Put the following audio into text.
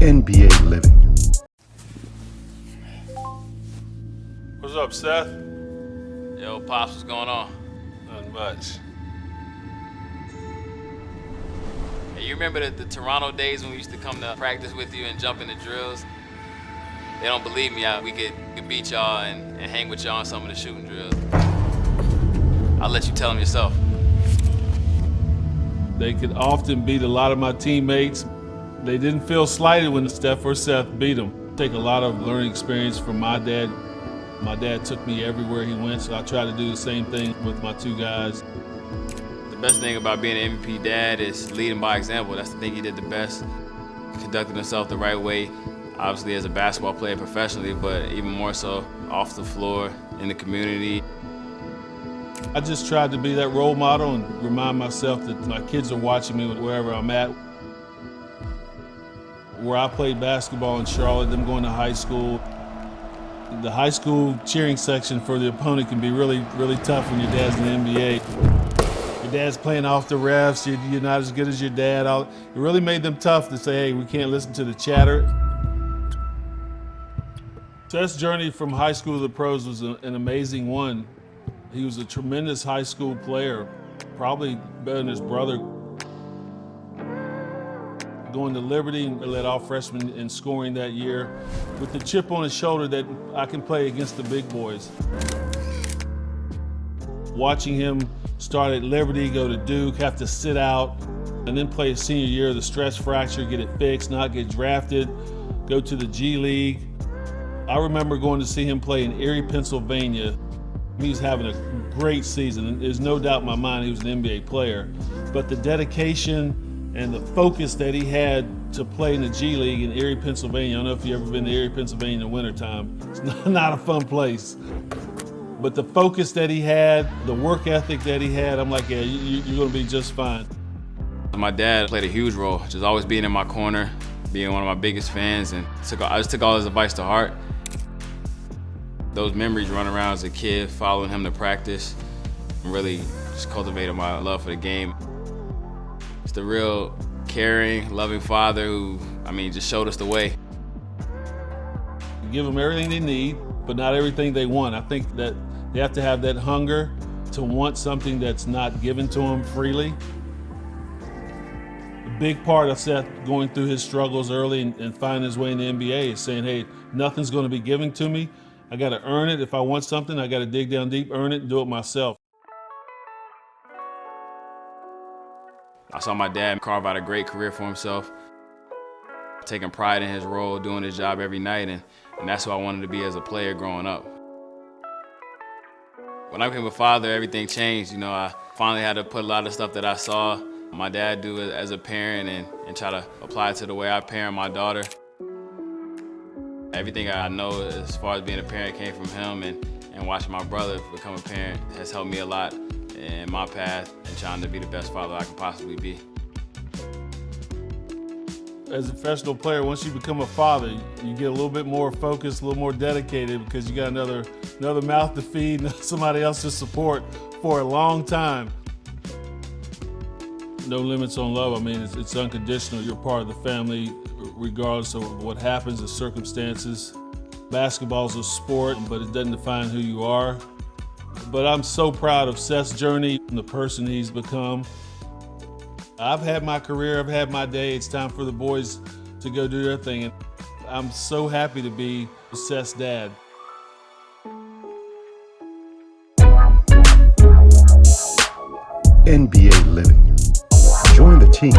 NBA Living. What's up, Seth? Yo, Pops, what's going on? Nothing much. Hey, you remember the Toronto days when we used to come to practice with you and jump in the drills? They don't believe me. We could beat y'all and hang with y'all on some of the shooting drills. I'll let you tell them yourself. They could often beat a lot of my teammates. They didn't feel slighted when Steph or Seth beat them. Take a lot of learning experience from my dad. My dad took me everywhere he went, so I try to do the same thing with my two guys. The best thing about being an MVP dad is leading by example. That's the thing he did the best. He conducted himself the right way, obviously as a basketball player professionally, but even more so off the floor, in the community. I just tried to be that role model and remind myself that my kids are watching me wherever I'm at. Where I played basketball in Charlotte, them going to high school, the high school cheering section for the opponent can be really, really tough when your dad's in the NBA. Your dad's playing off the refs, you're not as good as your dad. It really made them tough to say, hey, we can't listen to the chatter. Seth's journey from high school to the pros was an amazing one. He was a tremendous high school player, probably better than his brother. Going to Liberty and led all freshmen in scoring that year with the chip on his shoulder that I can play against the big boys. Watching him start at Liberty, go to Duke, have to sit out, and then play his senior year, the stress fracture, get it fixed, not get drafted, go to the G League. I remember going to see him play in Erie, Pennsylvania. He was having a great season, and there's no doubt in my mind he was an NBA player. But the dedication and the focus that he had to play in the G League in Erie, Pennsylvania. I don't know if you've ever been to Erie, Pennsylvania in the wintertime. It's not a fun place. But the focus that he had, the work ethic that he had, I'm like, yeah, you're gonna be just fine. My dad played a huge role, just always being in my corner, being one of my biggest fans, and I just took all his advice to heart. Those memories running around as a kid, following him to practice, really just cultivated my love for the game. It's the real caring, loving father who, just showed us the way. You give them everything they need, but not everything they want. I think that they have to have that hunger to want something that's not given to them freely. A big part of Seth going through his struggles early and finding his way in the NBA is saying, hey, nothing's gonna be given to me. I gotta earn it. If I want something, I gotta dig down deep, earn it, and do it myself. I saw my dad carve out a great career for himself, taking pride in his role, doing his job every night, and that's who I wanted to be as a player growing up. When I became a father, everything changed. I finally had to put a lot of stuff that I saw my dad do as a parent and try to apply it to the way I parent my daughter. Everything I know as far as being a parent came from him, and watching my brother become a parent has helped me a lot in my path and trying to be the best father I can possibly be. As a professional player, once you become a father, you get a little bit more focused, a little more dedicated because you got another mouth to feed, somebody else to support for a long time. No limits on love. It's unconditional. You're part of the family regardless of what happens, the circumstances. Basketball's a sport, but it doesn't define who you are. But I'm so proud of Seth's journey and the person he's become. I've had my career, I've had my day. It's time for the boys to go do their thing. And I'm so happy to be Seth's dad. NBA Living. Join the team.